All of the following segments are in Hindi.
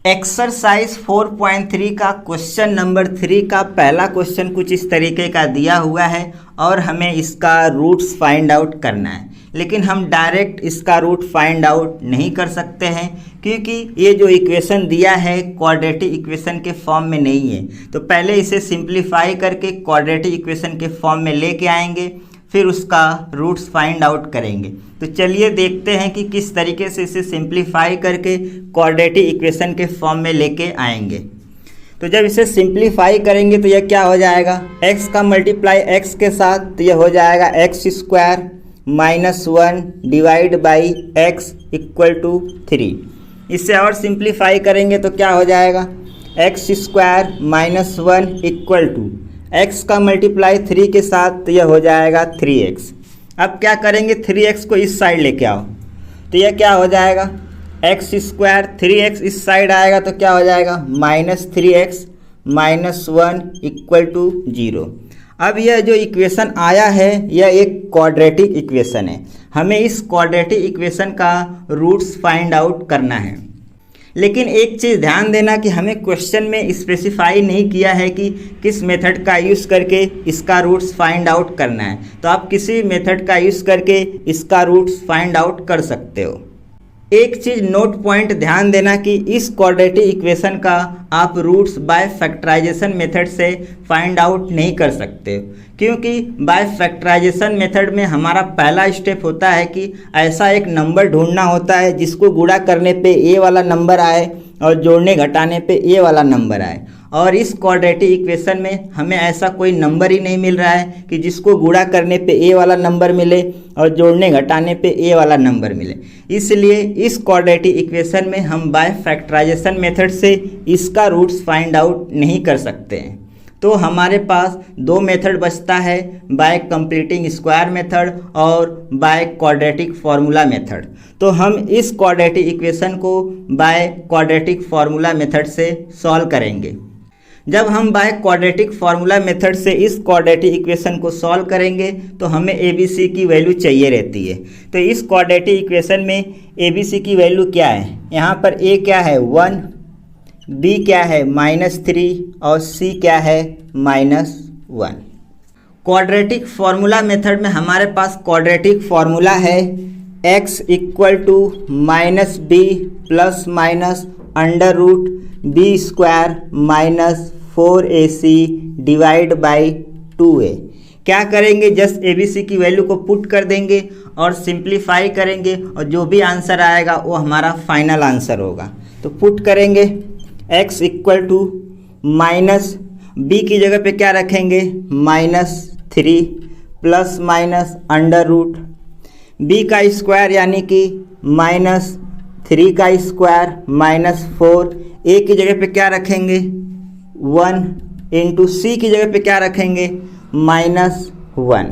एक्सरसाइज 4.3 का क्वेश्चन नंबर 3 का पहला क्वेश्चन कुछ इस तरीके का दिया हुआ है और हमें इसका रूट्स फाइंड आउट करना है। लेकिन हम डायरेक्ट इसका रूट फाइंड आउट नहीं कर सकते हैं क्योंकि ये जो इक्वेशन दिया है क्वाड्रेटिक इक्वेशन के फॉर्म में नहीं है। तो पहले इसे सिंप्लीफाई करके क्वाड्रेटिक इक्वेशन के फॉर्म में लेके आएंगे, फिर उसका रूट्स फाइंड आउट करेंगे। तो चलिए देखते हैं कि किस तरीके से इसे सिंप्लीफाई करके क्वाड्रेटिक इक्वेशन के फॉर्म में लेके आएंगे। तो जब इसे सिंप्लीफाई करेंगे तो यह क्या हो जाएगा, x का मल्टीप्लाई x के साथ, तो यह हो जाएगा x square minus 1 divide by x equal to 3। इससे और सिंप्लीफाई करेंगे तो क्या हो जाएगा, x square minus 1 equal to x का मल्टीप्लाई 3 के साथ, तो यह हो जाएगा 3x। अब क्या करेंगे, 3x को इस साइड लेके आओ, तो यह क्या हो जाएगा, x स्क्वायर 3x इस साइड आएगा तो क्या हो जाएगा minus 3x minus 1 equal to 0। अब यह जो इक्वेशन आया है यह एक क्वाड्रेटिक इक्वेशन है। हमें इस क्वाड्रेटिक इक्वेशन का रूट्स फाइंड आउट करना है। लेकिन एक चीज़ ध्यान देना कि हमें क्वेश्चन में स्पेसिफाई नहीं किया है कि किस मेथड का यूज़ करके इसका रूट्स फाइंड आउट करना है। तो आप किसी मेथड का यूज़ करके इसका रूट्स फाइंड आउट कर सकते हो। एक चीज़ नोट पॉइंट ध्यान देना कि इस क्वाड्रेटिक इक्वेशन का आप रूट्स बाय फैक्टराइजेशन मेथड से फाइंड आउट नहीं कर सकते, क्योंकि बाय फैक्टराइजेशन मेथड में हमारा पहला स्टेप होता है कि ऐसा एक नंबर ढूंढना होता है जिसको गुणा करने पे ए वाला नंबर आए और जोड़ने घटाने पे ए वाला नंबर आए। और इस क्वाड्रेटिक इक्वेशन में हमें ऐसा कोई नंबर ही नहीं मिल रहा है कि जिसको गुणा करने पे ए वाला नंबर मिले और जोड़ने घटाने पे ए वाला नंबर मिले। इसलिए इस क्वाड्रेटिक इक्वेशन में हम बाय फैक्टराइजेशन मेथड से इसका रूट्स फाइंड आउट नहीं कर सकते हैं। तो हमारे पास दो मेथड बचता है, बाय कंप्लीटिंग स्क्वायर मेथड और बाय क्वाड्रेटिक फार्मूला मेथड। तो हम इस क्वाड्रेटिक इक्वेशन को बाय क्वाड्रेटिक फार्मूला मेथड से सॉल्व करेंगे। जब हम बाय क्वाड्रेटिक फार्मूला मेथड से इस क्वाड्रेटिक इक्वेशन को सॉल्व करेंगे तो हमें ABC की वैल्यू चाहिए रहती है। तो इस क्वाड्रेटिक इक्वेशन में ABC की वैल्यू क्या है, यहाँ पर A क्या है 1, B क्या है -3 और C क्या है -1। क्वाड्रेटिक फार्मूला मेथड में हमारे पास क्वाड्रेटिक फार्मूला है x equal to -b plus minus under root b square minus 4ac divide by 2a। क्या करेंगे, जस्ट ABC की वैल्यू को पुट कर देंगे और सिंप्लीफाई करेंगे और जो भी आंसर आएगा वो हमारा फाइनल आंसर होगा। तो पुट करेंगे x equal to minus b की जगह पे क्या रखेंगे -3 plus minus under root b का स्क्वायर यानी कि -3 का स्क्वायर -4, a की जगह पे क्या रखेंगे 1 इंटू c की जगह पे क्या रखेंगे -1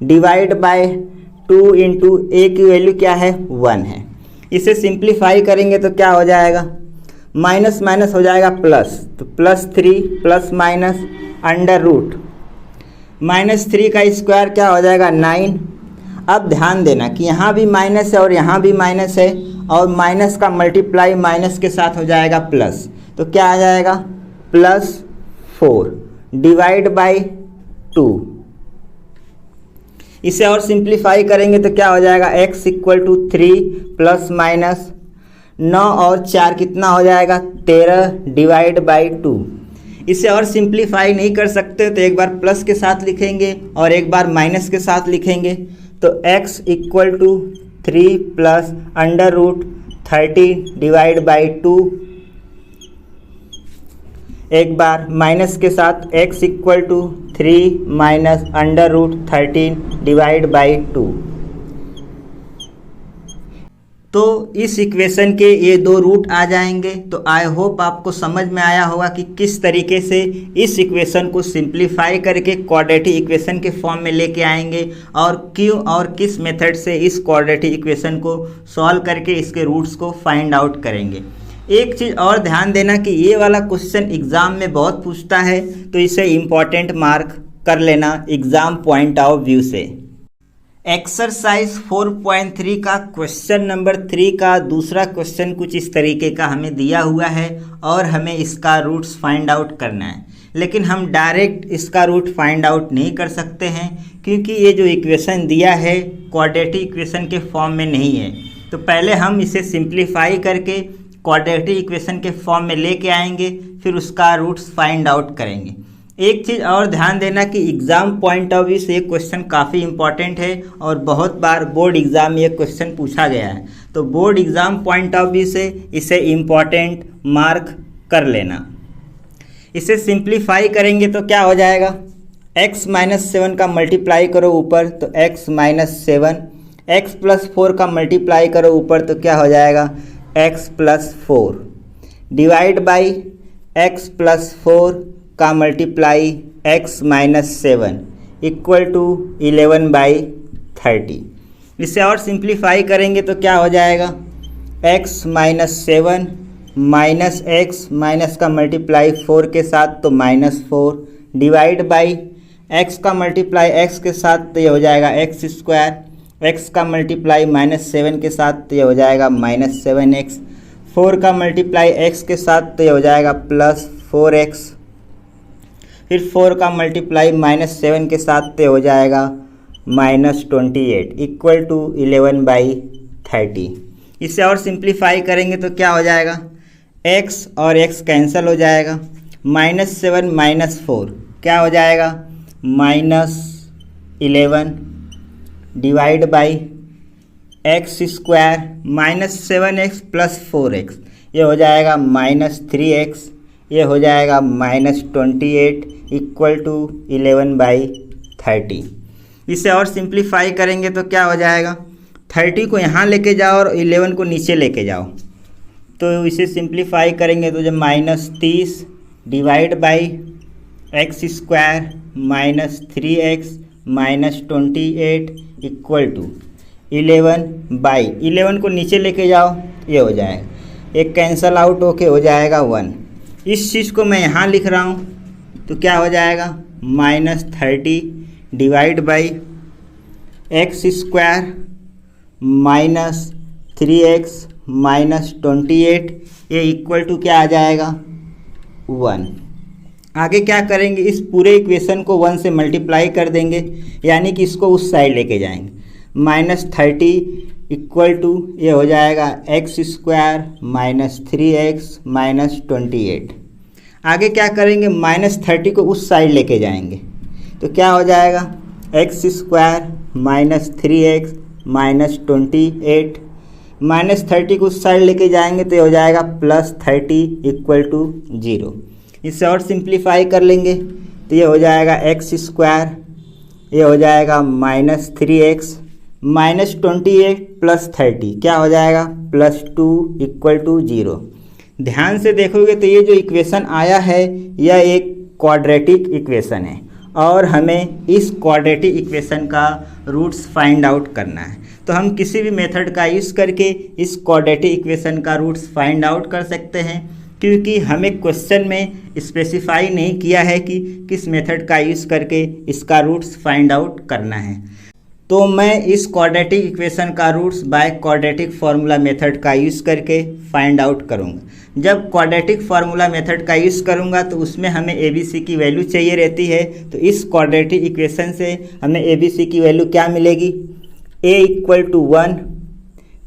डिवाइड बाय 2 इंटू a की वैल्यू क्या है 1 है। इसे सिंप्लीफाई करेंगे तो क्या हो जाएगा, माइनस माइनस हो जाएगा प्लस, तो +3 प्लस माइनस अंडर रूट -3 का स्क्वायर क्या हो जाएगा 9। अब ध्यान देना कि यहाँ भी माइनस है और यहाँ भी माइनस है और माइनस का मल्टीप्लाई माइनस के साथ हो जाएगा प्लस, तो क्या आ जाएगा +4 डिवाइड बाई 2। इसे और सिंप्लीफाई करेंगे तो क्या हो जाएगा x equal to 3 plus minus 9 और 4 कितना हो जाएगा 13 डिवाइड बाई 2। इसे और सिंप्लीफाई नहीं कर सकते तो एक बार प्लस के साथ लिखेंगे और एक बार माइनस के साथ लिखेंगे। तो x equal to 3 plus under root 30 divide by 2, एक बार माइनस के साथ x equal to 3 minus under root 13 divide by 2। तो इस इक्वेशन के ये दो रूट आ जाएंगे। तो आई होप आपको समझ में आया होगा कि किस तरीके से इस इक्वेशन को सिंप्लीफाई करके क्वाड्रेटिक इक्वेशन के फॉर्म में लेके आएंगे और क्यों और किस मेथड से इस क्वाड्रेटिक इक्वेशन को सॉल्व करके इसके रूट्स को फाइंड आउट करेंगे। एक चीज़ और ध्यान देना कि ये वाला क्वेश्चन एग्ज़ाम में बहुत पूछता है, तो इसे इम्पॉर्टेंट मार्क कर लेना एग्ज़ाम पॉइंट ऑफ व्यू से। एक्सरसाइज 4.3 का क्वेश्चन नंबर 3 का दूसरा क्वेश्चन कुछ इस तरीके का हमें दिया हुआ है और हमें इसका रूट्स फाइंड आउट करना है। लेकिन हम डायरेक्ट इसका रूट फाइंड आउट नहीं कर सकते हैं क्योंकि ये जो इक्वेशन दिया है क्वाड्रेटिक इक्वेशन के फॉर्म में नहीं है। तो पहले हम इसे सिंप्लीफाई करके क्वाड्रेटिक इक्वेशन के फॉर्म में लेके आएंगे, फिर उसका रूट्स फाइंड आउट करेंगे। एक चीज़ और ध्यान देना कि एग्ज़ाम पॉइंट ऑफ व्यू से ये क्वेश्चन काफ़ी इंपॉर्टेंट है और बहुत बार बोर्ड एग्ज़ाम में ये क्वेश्चन पूछा गया है। तो board exam point of view से इसे इम्पॉर्टेंट मार्क कर लेना। इसे सिंप्लीफाई करेंगे तो क्या हो जाएगा, x माइनस 7 का मल्टीप्लाई करो ऊपर तो x माइनस 7, x प्लस 4 का मल्टीप्लाई करो ऊपर तो क्या हो जाएगा x plus 4, divide by x plus 4 का multiply x minus 7 equal to 11/30। इसे और सिंप्लीफाई करेंगे तो क्या हो जाएगा x minus 7 minus x minus का मल्टीप्लाई 4 के साथ तो -4 डिवाइड बाई x का मल्टीप्लाई x के साथ तो ये हो जाएगा x स्क्वायर, x का मल्टीप्लाई -7 के साथ तो ये हो जाएगा -7x, 4 का मल्टीप्लाई x के साथ तो ये हो जाएगा +4x, फिर 4 का मल्टीप्लाई -7 के साथ तो हो जाएगा -28 इक्वल टू 11/30। इसे और सिंप्लीफाई करेंगे तो क्या हो जाएगा x और x कैंसिल हो जाएगा, -7 -4 क्या हो जाएगा -11 divide by x square -7x plus 4x ये हो जाएगा -3x, ये हो जाएगा -28 इक्वल टू 11/30। इसे और सिंप्लीफाई करेंगे तो क्या हो जाएगा, 30 को यहाँ लेके जाओ और 11 को नीचे लेके जाओ तो इसे सिंप्लीफाई करेंगे तो जब -30 divide by x square -3x -28 equal to 11/11 को नीचे लेके जाओ ये हो जाएगा, एक कैंसल आउट होके हो जाएगा 1। इस चीज़ को मैं यहाँ लिख रहा हूँ तो क्या हो जाएगा -30 divide by x square -3x -28 ये इक्वल टू क्या आ जाएगा 1। आगे क्या करेंगे, इस पूरे इक्वेशन को 1 से मल्टीप्लाई कर देंगे यानी कि इसको उस साइड लेके जाएंगे, -30 इक्वल टू ये हो जाएगा x स्क्वायर -3x -28। आगे क्या करेंगे, -30 को उस साइड लेके जाएंगे तो क्या हो जाएगा x स्क्वायर -3x -28, -30 को उस साइड लेके जाएंगे तो ये हो जाएगा +30 इक्वल टू 0। इसे और सिंप्लीफाई कर लेंगे तो ये हो जाएगा x स्क्वायर, ये हो जाएगा -3x -28 प्लस 30 क्या हो जाएगा +2 इक्वल टू 0। ध्यान से देखोगे तो ये जो इक्वेशन आया है यह एक क्वाड्रेटिक इक्वेशन है और हमें इस क्वाड्रेटिक इक्वेशन का रूट्स फाइंड आउट करना है। तो हम किसी भी मेथड का यूज़ करके इस क्वाड्रेटिक इक्वेशन का रूट्स फाइंड आउट कर सकते हैं क्योंकि हमें क्वेश्चन में स्पेसिफाई नहीं किया है कि किस मेथड का यूज़ करके इसका रूट्स फाइंड आउट करना है। तो मैं इस क्वाड्रेटिक इक्वेशन का roots by quadratic formula method का यूज़ करके फाइंड आउट करूँगा। जब क्वाड्रेटिक फार्मूला मेथड का यूज़ करूँगा तो उसमें हमें ABC की वैल्यू चाहिए रहती है। तो इस क्वाड्रेटिक इक्वेशन से हमें ABC की वैल्यू क्या मिलेगी, A equal to 1,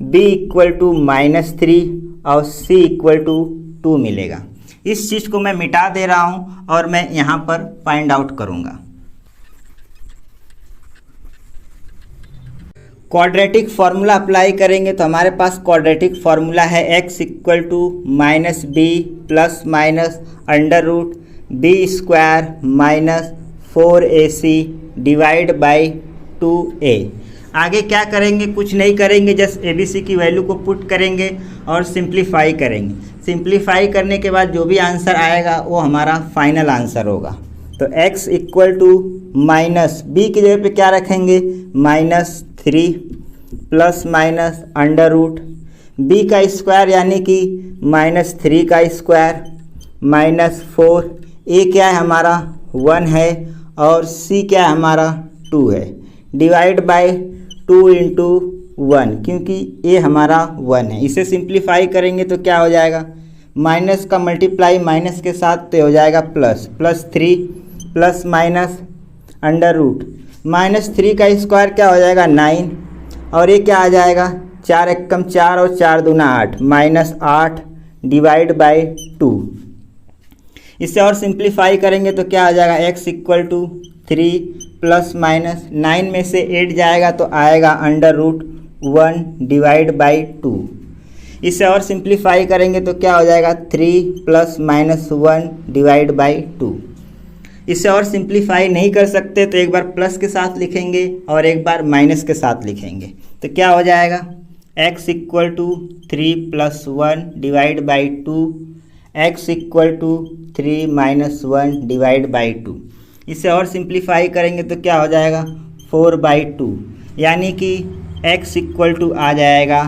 B equal to -3 और C इक्वल टू 2 मिलेगा। इस चीज़ को मैं मिटा दे रहा हूँ और मैं यहाँ पर फाइंड आउट करूँगा। क्वाड्रेटिक फार्मूला अप्लाई करेंगे तो हमारे पास क्वाड्रेटिक फार्मूला है x equal to -b plus minus under root b square -4ac divide by 2a। आगे क्या करेंगे, कुछ नहीं करेंगे, जस्ट ABC की वैल्यू को पुट करेंगे और सिंप्लीफाई करेंगे। सिंप्लीफाई करने के बाद जो भी आंसर आएगा वो हमारा फाइनल आंसर होगा। तो x इक्वल टू -b की जगह पे क्या रखेंगे -3 plus minus under root b का स्क्वायर यानी कि -3 का स्क्वायर -4, a क्या है हमारा 1 है और c क्या है हमारा 2 है, डिवाइड बाय 2 इंटू 1, क्योंकि ये हमारा 1 है। इसे सिंप्लीफाई करेंगे तो क्या हो जाएगा, माइनस का मल्टीप्लाई माइनस के साथ तो हो जाएगा plus, plus 3 plus minus under root, -3 का स्क्वायर क्या हो जाएगा 9, और ये क्या आ जाएगा 4 एकम 4 और 4 दूना 8, -8 डिवाइड बाई 2। इसे और सिंप्लीफाई करेंगे तो क्या आ जाएगा x equal to 3 plus minus 9 में से 8 जाएगा तो आएगा अंडर रूट 1 डिवाइड बाई 2। इसे और सिंप्लीफाई करेंगे तो क्या हो जाएगा 3 प्लस माइनस 1 डिवाइड बाई 2। इसे और सिंप्लीफाई नहीं कर सकते तो एक बार प्लस के साथ लिखेंगे और एक बार माइनस के साथ लिखेंगे, तो क्या हो जाएगा x equal to 3 plus 1 divide by 2, x equal to 3 minus 1 divide by 2। इसे और सिंप्लीफाई करेंगे तो क्या हो जाएगा 4/2, यानी कि x इक्वल टू आ जाएगा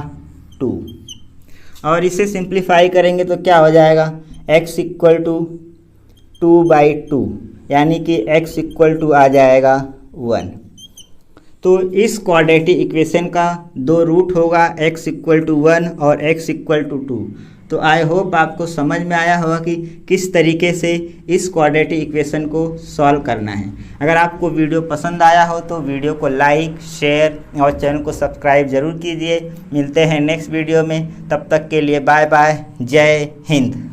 2। और इसे सिंप्लीफाई करेंगे तो क्या हो जाएगा x इक्वल टू 2/2, यानी कि x इक्वल टू आ जाएगा 1। तो इस क्वाड्रेटिक इक्वेशन का 2 रूट होगा, x इक्वल टू 1 और x इक्वल टू 2। तो आई होप आपको समझ में आया होगा कि किस तरीके से इस क्वाड्रेटिक इक्वेशन को सॉल्व करना है। अगर आपको वीडियो पसंद आया हो तो वीडियो को लाइक, शेयर और चैनल को सब्सक्राइब जरूर कीजिए। मिलते हैं नेक्स्ट वीडियो में, तब तक के लिए बाय बाय, जय हिंद।